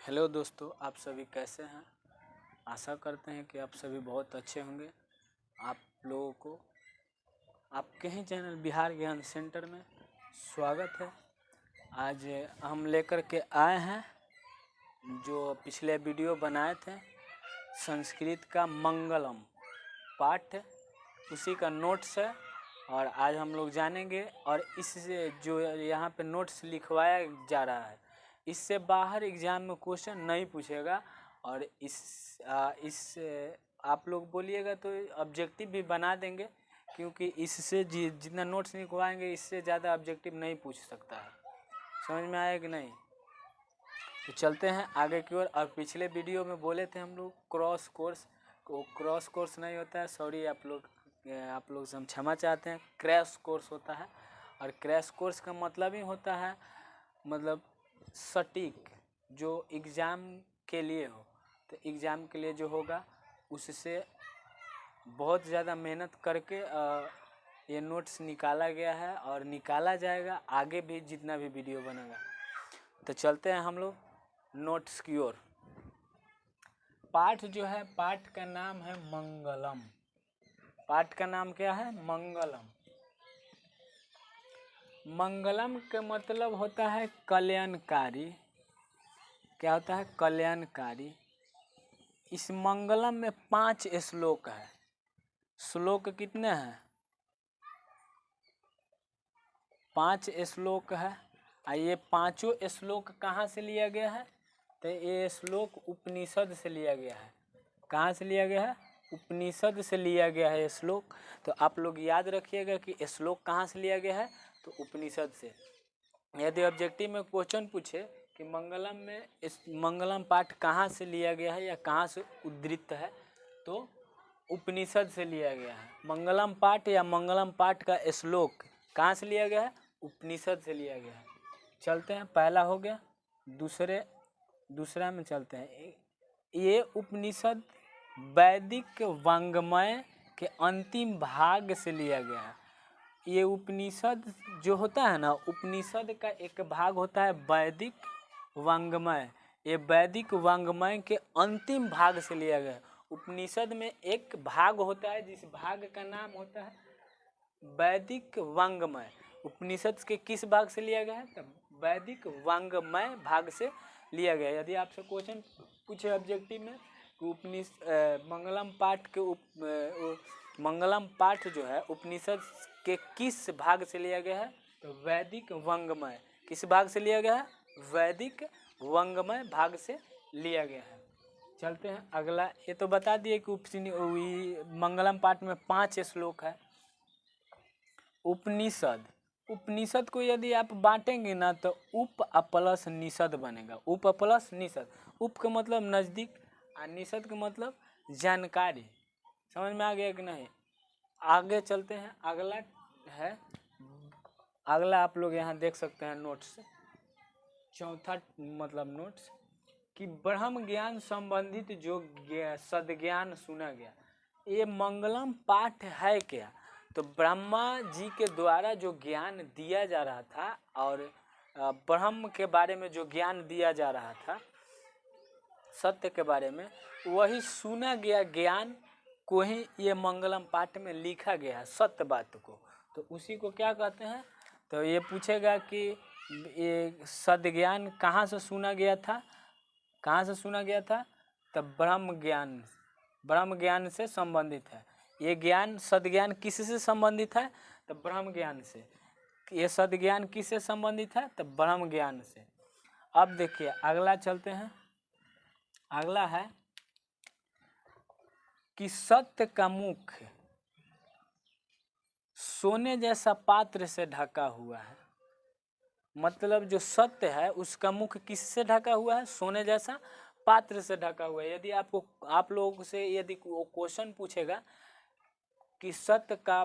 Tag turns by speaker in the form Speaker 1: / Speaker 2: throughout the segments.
Speaker 1: Hello दोस्तों, आप सभी कैसे हैं। आशा करते हैं कि आप सभी बहुत अच्छे होंगे। आप लोगों को आपके ही चैनल बिहार ज्ञान सेंटर में स्वागत है। आज हम लेकर के आए हैं जो पिछले वीडियो बनाए थे संस्कृत का मंगलम पाठ, उसी का नोट्स है और आज हम लोग जानेंगे। और इससे जो यहाँ पे नोट्स लिखवाया जा रहा है, इससे बाहर एग्ज़ाम में क्वेश्चन नहीं पूछेगा। और इस आप लोग बोलिएगा तो ऑब्जेक्टिव भी बना देंगे, क्योंकि इससे जितना नोट्स लिखवाएंगे इससे ज़्यादा ऑब्जेक्टिव नहीं पूछ सकता है। समझ में आया कि नहीं? तो चलते हैं आगे की ओर। और पिछले वीडियो में बोले थे हम लोग क्रॉस कोर्स नहीं होता है, सॉरी आप लोग से हम क्षमा चाहते हैं। क्रैश कोर्स होता है और क्रैश कोर्स का मतलब ही होता है मतलब सटीक, जो एग्ज़ाम के लिए हो। तो एग्ज़ाम के लिए जो होगा उससे बहुत ज़्यादा मेहनत करके ये नोट्स निकाला गया है और निकाला जाएगा आगे भी जितना भी वीडियो बनेगा। तो चलते हैं हम लोग नोट्स की ओर। पाठ जो है, पाठ का नाम है मंगलम। पाठ का नाम क्या है? मंगलम। मंगलम का मतलब होता है कल्याणकारी। क्या होता है? कल्याणकारी। इस मंगलम में 5 श्लोक है। श्लोक कितने हैं? 5 श्लोक है। ये पांचों श्लोक कहाँ से लिया गया है? तो ये श्लोक उपनिषद से लिया गया है। कहाँ से लिया गया है? उपनिषद से लिया गया है श्लोक। तो आप लोग याद रखिएगा कि श्लोक कहाँ से लिया गया है, तो उपनिषद से। यदि ऑब्जेक्टिव में क्वेश्चन पूछे कि मंगलम में इस मंगलम पाठ कहाँ से लिया गया है या कहाँ से उद्धृत है, तो उपनिषद से लिया गया है। मंगलम पाठ या मंगलम पाठ का श्लोक कहाँ से लिया गया है? उपनिषद से लिया गया है। चलते हैं, पहला हो गया। दूसरा में चलते हैं। ये उपनिषद वैदिक वांग्मय के अंतिम भाग से लिया गया है। ये उपनिषद जो होता है ना, उपनिषद का एक भाग होता है वैदिक वांग्मय। ये वैदिक वांग्मय के अंतिम भाग से लिया गया है। उपनिषद में एक भाग होता है जिस भाग का नाम होता है वैदिक वांग्मय। उपनिषद के किस भाग से लिया गया है? तो वैदिक वांग्मय भाग से लिया गया है। यदि आपसे क्वेश्चन पूछे ऑब्जेक्टिव में कि मंगलम पाठ के मंगलम पाठ जो है उपनिषद के किस भाग से लिया गया है, तो वैदिक वांग्मय। किस भाग से लिया गया है? वैदिक वांग्मय भाग से लिया गया है। चलते हैं अगला। ये तो बता दिए कि मंगलम पाठ में 5 श्लोक है। उपनिषद को यदि आप बांटेंगे ना तो उप प्लस निषद बनेगा। उप प्लस निषद। उप का मतलब नज़दीक और निषद का मतलब जानकारी। समझ में आ गया कि नहीं? आगे चलते हैं। अगला आप लोग यहाँ देख सकते हैं नोट्स। चौथा मतलब नोट्स कि ब्रह्म ज्ञान संबंधित जो सद्ज्ञान सुना गया, ये मंगलम पाठ है क्या? तो ब्रह्मा जी के द्वारा जो ज्ञान दिया जा रहा था और ब्रह्म के बारे में जो ज्ञान दिया जा रहा था, सत्य के बारे में, वही सुना गया ज्ञान को ही ये मंगलम पाठ में लिखा गया है, सत्य बात को। तो उसी को क्या कहते हैं? तो ये पूछेगा कि ये सद्ज्ञान कहाँ से सुना गया था? कहाँ से सुना गया था? तो ब्रह्म ज्ञान से संबंधित है। ये ज्ञान सद्ज्ञान किससे संबंधित है? तो ब्रह्म ज्ञान से। ये सद्ज्ञान किससे संबंधित है? तो ब्रह्म ज्ञान से। अब देखिए अगला चलते हैं। अगला है कि सत्य का मुख सोने जैसा पात्र से ढका हुआ है। मतलब जो सत्य है उसका मुख किससे ढका हुआ है? सोने जैसा पात्र से ढका हुआ है। यदि आप लोगों से यदि क्वेश्चन पूछेगा कि सत्य का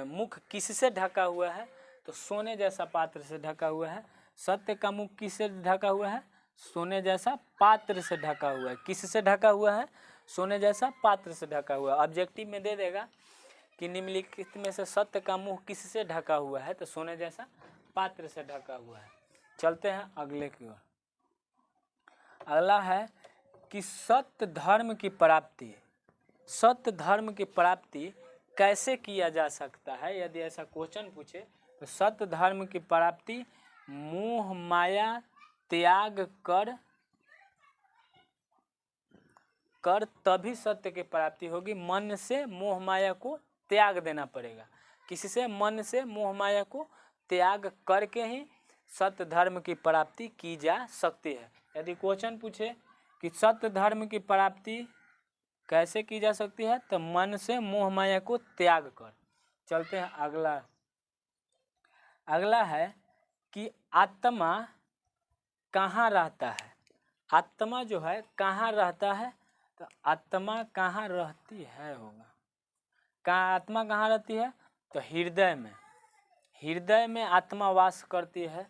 Speaker 1: मुख किससे ढका हुआ है, तो सोने जैसा पात्र से ढका हुआ है। सत्य का मुख किससे ढका हुआ है? सोने जैसा पात्र से ढका हुआ है। किससे ढका हुआ है? सोने जैसा पात्र से ढका हुआ है। ऑब्जेक्टिव में दे देगा कि निम्नलिखित में से सत्य का मुंह किससे ढका हुआ है, तो सोने जैसा पात्र से ढका हुआ है। चलते हैं अगले की ओर। अगला है कि सत्य धर्म की प्राप्ति, सत्य धर्म की प्राप्ति कैसे किया जा सकता है। यदि ऐसा क्वेश्चन पूछे तो सत्य धर्म की प्राप्ति मोह माया त्याग कर तभी सत्य की प्राप्ति होगी। मन से मोह माया को त्याग देना पड़ेगा। किसी से? मन से मोह माया को त्याग करके ही सत्य धर्म की प्राप्ति की जा सकती है। यदि क्वेश्चन पूछे कि सत्य धर्म की प्राप्ति कैसे की जा सकती है, तो मन से मोह माया को त्याग कर। चलते हैं अगला। अगला है कि आत्मा कहाँ रहता है। आत्मा जो है कहाँ रहता है, तो आत्मा कहाँ रहती है होगा। आत्मा कहाँ रहती है, तो हृदय में। हृदय में आत्मा वास करती है।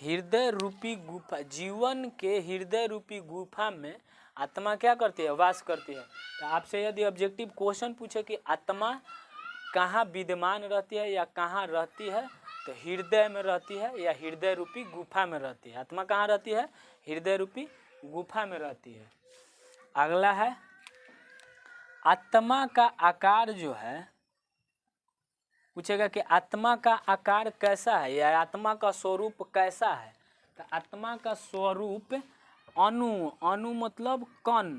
Speaker 1: हृदय रूपी गुफा, जीवन के हृदय रूपी गुफा में आत्मा क्या करती है, वास करती है। तो आपसे यदि ऑब्जेक्टिव क्वेश्चन पूछे कि आत्मा कहाँ विद्यमान रहती है या कहाँ रहती है, तो हृदय में रहती है या हृदय रूपी गुफा में रहती है। आत्मा कहाँ रहती है, हृदय रूपी गुफा में रहती है। अगला है आत्मा का आकार जो है, पूछेगा कि आत्मा का आकार कैसा है या आत्मा का स्वरूप कैसा है। तो आत्मा का स्वरूप अणु, अणु मतलब कण,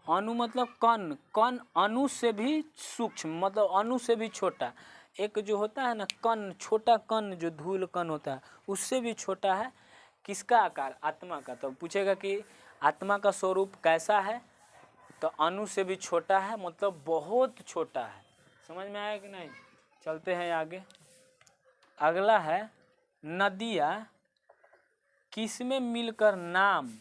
Speaker 1: अणु मतलब कण, कण अणु से भी सूक्ष्म मतलब अणु से भी छोटा। एक जो होता है ना कण, छोटा कण जो धूल कण होता है उससे भी छोटा है। किसका आकार, आत्मा का। तो पूछेगा कि आत्मा का स्वरूप कैसा है, तो अणु से भी छोटा है मतलब बहुत छोटा है। समझ में आया कि नहीं। चलते हैं आगे। अगला है नदियाँ किसमें मिलकर नाम,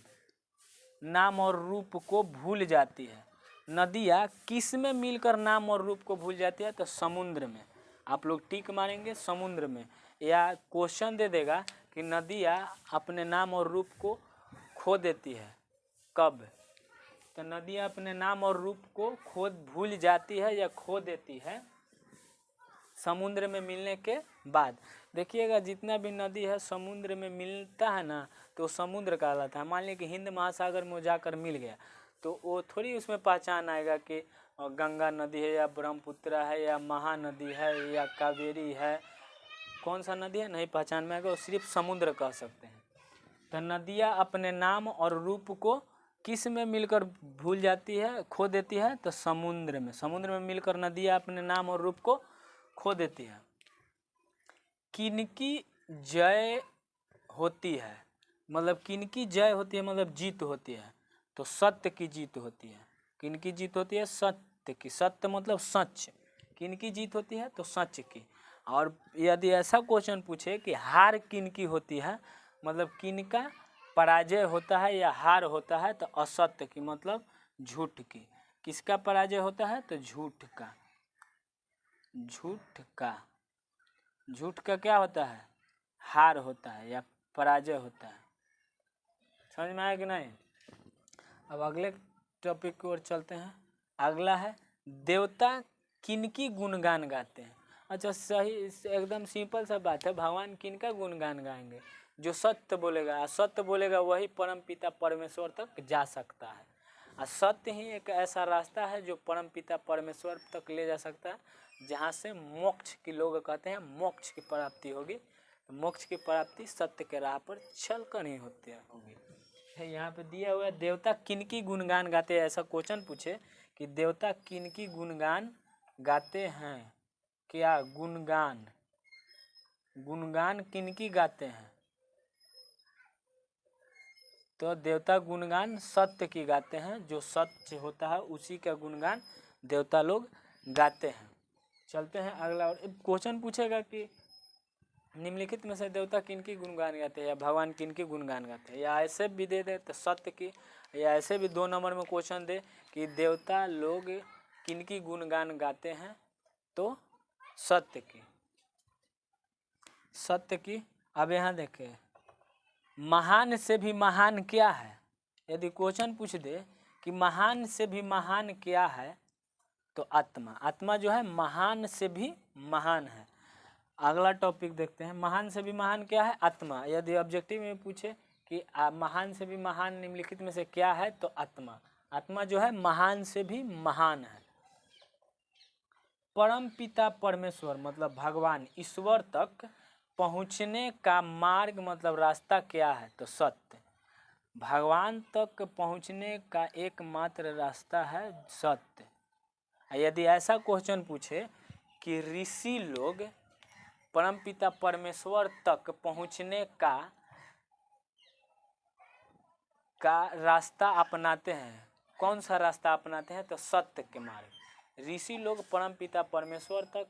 Speaker 1: नाम और रूप को भूल जाती है। नदियाँ किसमें मिलकर नाम और रूप को भूल जाती है, तो समुद्र में। आप लोग टिक मारेंगे समुद्र में, या क्वेश्चन दे देगा कि नदियाँ अपने नाम और रूप को खो देती है कब। तो नदियाँ अपने नाम और रूप को भूल जाती है या खो देती है समुद्र में मिलने के बाद। देखिएगा जितना भी नदी है समुद्र में मिलता है ना, तो समुद्र कहलाता है। मान लीजिए कि हिंद महासागर में जाकर मिल गया, तो वो थोड़ी उसमें पहचान आएगा कि गंगा नदी है या ब्रह्मपुत्र है या महानदी है या कावेरी है, कौन सा नदी है नहीं पहचान में आएगा, वो सिर्फ समुद्र कह सकते हैं। तो नदियाँ अपने नाम और रूप को किस में मिलकर भूल जाती है, खो देती है, तो समुद्र में। समुद्र में मिलकर नदियाँ अपने नाम और रूप को खो देती है। किनकी जय होती है, मतलब किनकी जय होती है मतलब जीत होती है, तो सत्य की जीत होती है। किनकी जीत होती है, सत्य की। सत्य मतलब सच। किनकी जीत होती है, तो सच की। और यदि ऐसा क्वेश्चन पूछे कि हार किनकी होती है, मतलब किनका पराजय होता है या हार होता है, तो असत्य की मतलब झूठ की। किसका पराजय होता है, तो झूठ का। झूठ का, झूठ का क्या होता है, हार होता है या पराजय होता है। समझ में आया कि नहीं। अब अगले टॉपिक की ओर चलते हैं। अगला है देवता किनकी गुणगान गाते हैं। अच्छा सही, एकदम सिंपल सा बात है। भगवान किनका गुणगान गाएंगे, जो सत्य बोलेगा। सत्य बोलेगा वही परम पिता परमेश्वर तक जा सकता है। और सत्य ही एक ऐसा रास्ता है जो परम पिता परमेश्वर तक ले जा सकता है, जहाँ से मोक्ष की, लोग कहते हैं मोक्ष की प्राप्ति होगी। तो मोक्ष की प्राप्ति सत्य के राह पर चल कर ही होगी। यहाँ पे दिया हुआ है देवता किनकी गुणगान गाते हैं। ऐसा क्वेश्चन पूछे कि देवता किनकी गुणगान गाते हैं, क्या गुणगान, गुणगान किनकी गाते हैं, तो देवता गुणगान सत्य की गाते हैं। जो सत्य होता है उसी का गुणगान देवता लोग गाते हैं। चलते हैं अगला। और क्वेश्चन पूछेगा कि निम्नलिखित में से देवता किनकी गुणगान गाते हैं या भगवान किनकी गुणगान गाते हैं, या ऐसे भी दे दे तो सत्य की, या ऐसे भी 2 नंबर में क्वेश्चन दे कि देवता लोग किनकी गुणगान गाते हैं, तो सत्य की, सत्य की। अब यहाँ देखें महान से भी महान क्या है। यदि क्वेश्चन पूछ दे कि महान से भी महान क्या है, तो आत्मा। आत्मा जो है महान से भी महान है। अगला टॉपिक देखते हैं। महान से भी महान क्या है, आत्मा। यदि ऑब्जेक्टिव में पूछे कि महान से भी महान निम्नलिखित में से क्या है, तो आत्मा। आत्मा जो है महान से भी महान है। परम पिता परमेश्वर मतलब भगवान ईश्वर तक पहुँचने का मार्ग मतलब रास्ता क्या है, तो सत्य। भगवान तक पहुँचने का एकमात्र रास्ता है सत्य। यदि ऐसा क्वेश्चन पूछे कि ऋषि लोग परमपिता परमेश्वर तक पहुँचने का रास्ता अपनाते हैं, कौन सा रास्ता अपनाते हैं, तो सत्य के मार्ग। ऋषि लोग परमपिता परमेश्वर तक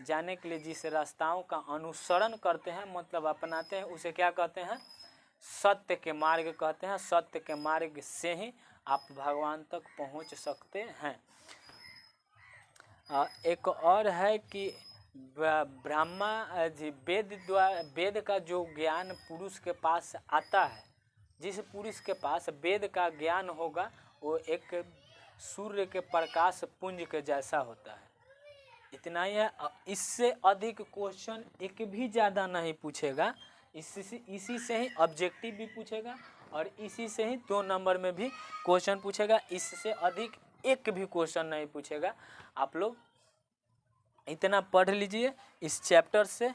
Speaker 1: जाने के लिए जिस रास्ताओं का अनुसरण करते हैं मतलब अपनाते हैं, उसे क्या कहते हैं, सत्य के मार्ग कहते हैं। सत्य के मार्ग से ही आप भगवान तक पहुंच सकते हैं। एक और है कि वेद का जो ज्ञान पुरुष के पास आता है, जिस पुरुष के पास वेद का ज्ञान होगा वो एक सूर्य के प्रकाश पुंज के जैसा होता है। इतना ही है, इससे अधिक क्वेश्चन एक भी ज़्यादा नहीं पूछेगा। इसी से ही ऑब्जेक्टिव भी पूछेगा और इसी से ही 2 नंबर में भी क्वेश्चन पूछेगा। इससे अधिक एक भी क्वेश्चन नहीं पूछेगा। आप लोग इतना पढ़ लीजिए, इस चैप्टर से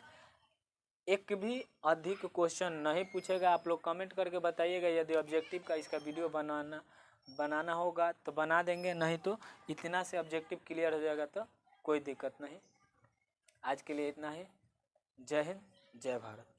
Speaker 1: एक भी अधिक क्वेश्चन नहीं पूछेगा। आप लोग कमेंट करके बताइएगा, यदि ऑब्जेक्टिव का इसका वीडियो बनाना होगा तो बना देंगे, नहीं तो इतना से ऑब्जेक्टिव क्लियर हो जाएगा तो कोई दिक्कत नहीं। आज के लिए इतना ही। जय हिंद, जय भारत।